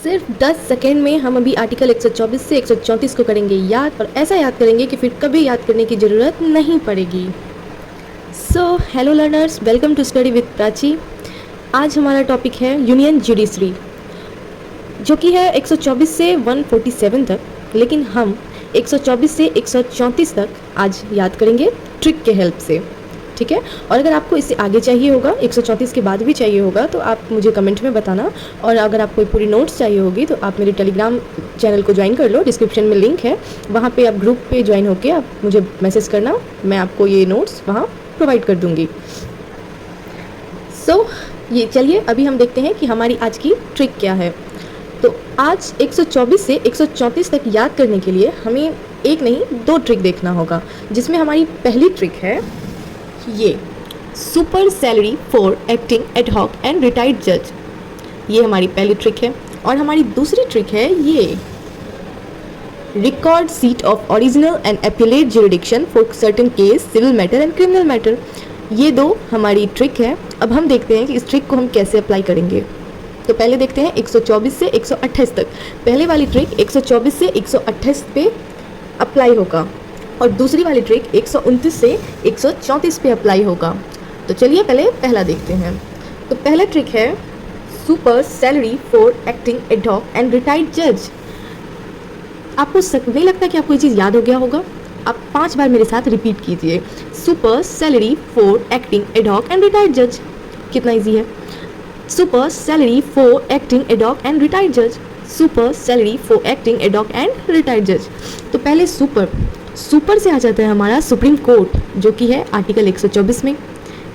सिर्फ 10 सेकेंड में हम अभी आर्टिकल 124 से 134 को करेंगे याद, और ऐसा याद करेंगे कि फिर कभी याद करने की ज़रूरत नहीं पड़ेगी। So hello learners, welcome to study with Prachi. आज हमारा टॉपिक है यूनियन जुडिशरी, जो कि है 124 से 147 तक, लेकिन हम 124 से 134 तक आज याद करेंगे ट्रिक के हेल्प से, ठीक है। और अगर आपको इससे आगे चाहिए होगा, 134 के बाद भी चाहिए होगा, तो आप मुझे कमेंट में बताना। और अगर आपको पूरी नोट्स चाहिए होगी तो आप मेरे टेलीग्राम चैनल को ज्वाइन कर लो, डिस्क्रिप्शन में लिंक है, वहाँ पे आप ग्रुप पे ज्वाइन होके आप मुझे मैसेज करना, मैं आपको ये नोट्स वहाँ प्रोवाइड कर दूँगी। सो ये चलिए अभी हम देखते हैं कि हमारी आज की ट्रिक क्या है। तो आज 124 से 134 तक याद करने के लिए हमें एक नहीं 2 ट्रिक देखना होगा, जिसमें हमारी पहली ट्रिक है ये super salary for acting ad hoc and retired जज। ये हमारी पहली ट्रिक है। और हमारी दूसरी ट्रिक है ये record seat of original and appellate jurisdiction for certain case, civil matter and criminal matter. ये 2 हमारी ट्रिक है। अब हम देखते हैं कि इस ट्रिक को हम कैसे अप्लाई करेंगे। तो पहले देखते हैं 124 से 128 तक। पहले वाली ट्रिक 124 से 128 पे अप्लाई होगा और दूसरी वाली ट्रिक 129 से 134 पे अप्लाई होगा। तो चलिए पहले पहला देखते हैं। तो पहला ट्रिक है super salary for acting ad hoc and retired जज। आपको नहीं लगता कि आपको ये चीज़ याद हो गया होगा? आप 5 बार मेरे साथ रिपीट कीजिए, super salary for acting ad hoc and retired जज। कितना ईजी है। Super salary for acting ad hoc and retired जज, super salary for acting ad hoc and retired जज। तो पहले सुपर से आ जाता है हमारा सुप्रीम कोर्ट, जो कि है आर्टिकल 124 में,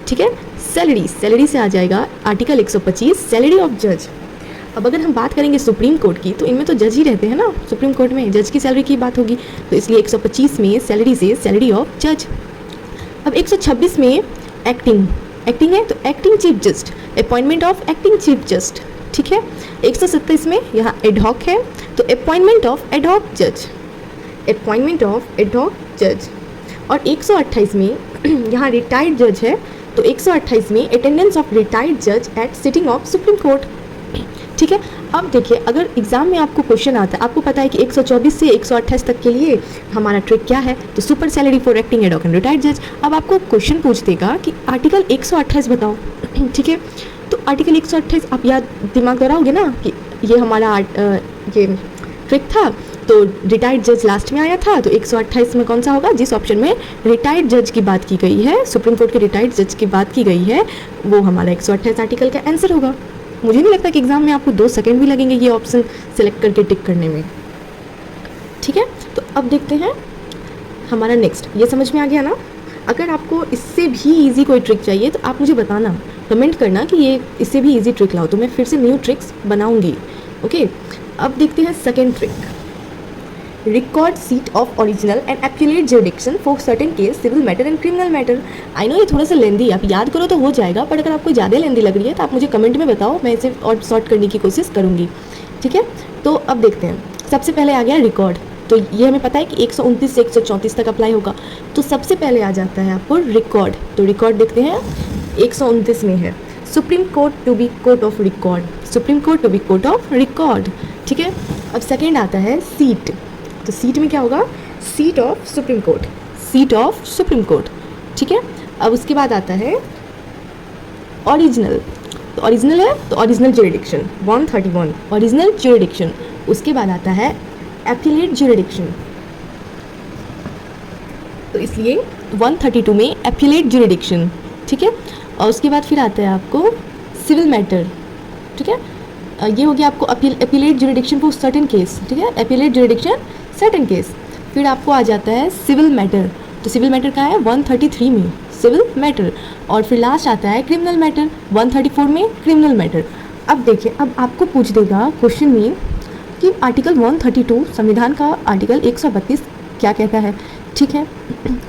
ठीक है। सैलरी से आ जाएगा आर्टिकल 125 सैलरी ऑफ जज। अब अगर हम बात करेंगे सुप्रीम कोर्ट की, तो इनमें तो जज ही रहते हैं ना, सुप्रीम कोर्ट में जज की सैलरी की बात होगी, तो इसलिए 125 में सैलरी से सैलरी ऑफ जज। अब 126 में एक्टिंग है, तो acting chief just, appointment of acting chief just, ठीक है। 127 में यहाँ एडहॉक है, तो अपॉइंटमेंट ऑफ एडहॉक जज, अपॉइंटमेंट ऑफ एडहॉक जज। और 128 में यहाँ रिटायर्ड जज है, तो 128 में अटेंडेंस ऑफ रिटायर्ड जज at sitting of Supreme Court, ठीक है। अब देखिए, अगर एग्जाम में आपको क्वेश्चन आता है, आपको पता है कि 124 से 128 तक के लिए हमारा ट्रिक क्या है, तो super salary for acting ad hoc and retired जज। अब आपको क्वेश्चन पूछ देगा कि आर्टिकल 128 बताओ, ठीक है। तो आर्टिकल 128 आप याद दिमाग दोहराओगे ना कि ये हमारा ये ट्रिक था, तो रिटायर्ड जज लास्ट में आया था, तो 128 में कौन सा होगा? जिस ऑप्शन में रिटायर्ड जज की बात की गई है, सुप्रीम कोर्ट के रिटायर्ड जज की बात की गई है, वो हमारा 128 आर्टिकल का आंसर होगा। मुझे नहीं लगता कि एग्जाम में आपको 2 सेकंड भी लगेंगे ये ऑप्शन सेलेक्ट करके टिक करने में, ठीक है। तो अब देखते हैं हमारा नेक्स्ट। ये समझ में आ गया ना? अगर आपको इससे भी ईजी कोई ट्रिक चाहिए तो आप मुझे बताना, कमेंट करना कि ये इससे भी ईजी ट्रिक लाओ, तो मैं फिर से न्यू ट्रिक्स बनाऊंगी, ओके। अब देखते हैं second trick, record seat of original and appellate jurisdiction for certain case, civil matter and criminal matter. I know ये थोड़ा सा लेंदी, आप याद करो तो हो जाएगा, पर अगर आपको ज़्यादा लेंदी लग रही है तो आप मुझे कमेंट में बताओ, मैं इसे और शॉर्ट करने की कोशिश करूँगी, ठीक है। तो अब देखते हैं, सबसे पहले आ गया रिकॉर्ड। तो ये हमें पता है कि 129 से 134 तक अप्लाई होगा, तो सबसे पहले आ जाता है आपको रिकॉर्ड। तो रिकॉर्ड देखते हैं 129 में है Supreme Court to be court of record, Supreme Court to be court of record, ठीक है। अब सेकेंड आता है सीट। तो सीट में क्या होगा? Seat of Supreme court, seat of Supreme Court, ठीक है। अब उसके बाद आता है ओरिजिनल। तो ओरिजिनल है तो ओरिजिनल ज्यूरिडिक्शन 131, ओरिजिनल ज्यूरिडिक्शन। उसके बाद आता है एपिलेट ज्यूरिडिक्शन, तो इसलिए 132 में एपिलेट ज्यूरिडिक्शन, ठीक है। और उसके बाद फिर आता है आपको सिविल मैटर, ठीक है। ये हो गया आपको appellate jurisdiction for certain case, ठीक है, एपिलेट ज्यूरिडिक्शन सर्टेन केस। फिर आपको आ जाता है सिविल मैटर। तो सिविल मैटर का है 133 में सिविल मैटर। और फिर लास्ट आता है क्रिमिनल मैटर 134 में क्रिमिनल मैटर। अब देखिए, अब आपको पूछ देगा क्वेश्चन में कि आर्टिकल 132 संविधान का आर्टिकल 132 क्या कहता है, ठीक है,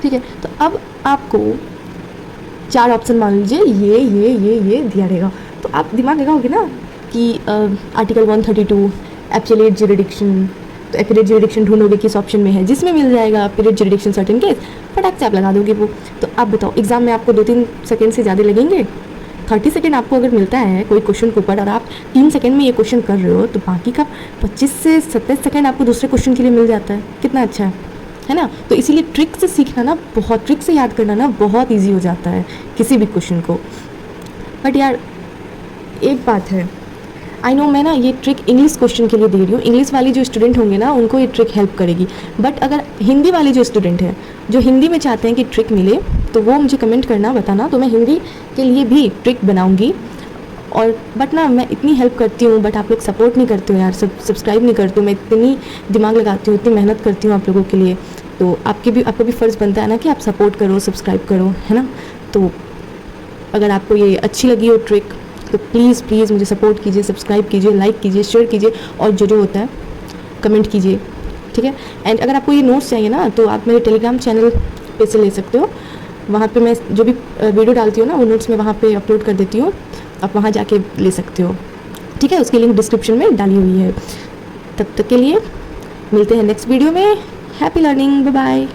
ठीक है। तो अब आपको 4 ऑप्शन मान लीजिए ये दिया रहेगा, तो आप दिमाग लगाओगे ना कि आर्टिकल 132 एपिलेट ज्यूरिडिक्शन, तो एपिलेट ज्यूरिडिक्शन ढूंढोगे किस ऑप्शन में है, जिसमें मिल जाएगा एपिलेट ज्यूरिडिक्शन सर्टेन केस, फटाक से आप लगा दोगे वो। तो आप बताओ एग्जाम में आपको 2-3 सेकंड से ज़्यादा लगेंगे? 30 सेकेंड आपको अगर मिलता है कोई क्वेश्चन के ऊपर और आप 3 सेकेंड में ये क्वेश्चन कर रहे हो, तो बाकी का 25 से 27 सेकेंड आपको दूसरे क्वेश्चन के लिए मिल जाता है। कितना अच्छा है ना। तो इसीलिए ट्रिक से सीखना ना, बहुत ट्रिक से याद करना ना बहुत ईजी हो जाता है किसी भी क्वेश्चन को। बट यार एक बात है, आई नो मैं ना ये ट्रिक इंग्लिश क्वेश्चन के लिए दे रही हूँ, इंग्लिश वाली जो स्टूडेंट होंगे ना उनको ये ट्रिक हेल्प करेगी। बट अगर हिंदी वाले जो स्टूडेंट हैं जो हिंदी में चाहते हैं कि ट्रिक मिले, तो वो मुझे कमेंट करना, बताना, तो मैं हिंदी के लिए भी ट्रिक बनाऊँगी। और बट ना मैं इतनी हेल्प करती हूँ, बट आप लोग सपोर्ट नहीं करते हो यार, सब्सक्राइब नहीं करते हो। मैं इतनी दिमाग लगाती हूँ, इतनी मेहनत करती हूँ आप लोगों के लिए, तो आपको भी फ़र्ज़ बनता है ना कि आप सपोर्ट करो, सब्सक्राइब करो, है ना। तो अगर आपको ये अच्छी लगी हो ट्रिक, तो प्लीज़ प्लीज़ मुझे सपोर्ट कीजिए, सब्सक्राइब कीजिए, लाइक कीजिए, शेयर कीजिए, और जो होता है कमेंट कीजिए, ठीक है। एंड अगर आपको ये नोट्स चाहिए ना, तो आप मेरे टेलीग्राम चैनल पे से ले सकते हो। वहाँ पे मैं जो भी वीडियो डालती हूँ ना, वो नोट्स मैं वहाँ पे अपलोड कर देती हूँ, आप वहाँ जाके ले सकते हो, ठीक है। उसकी लिंक डिस्क्रिप्शन में डाली हुई है। तब तक के लिए मिलते हैं नेक्स्ट वीडियो में। Happy learning, bye bye.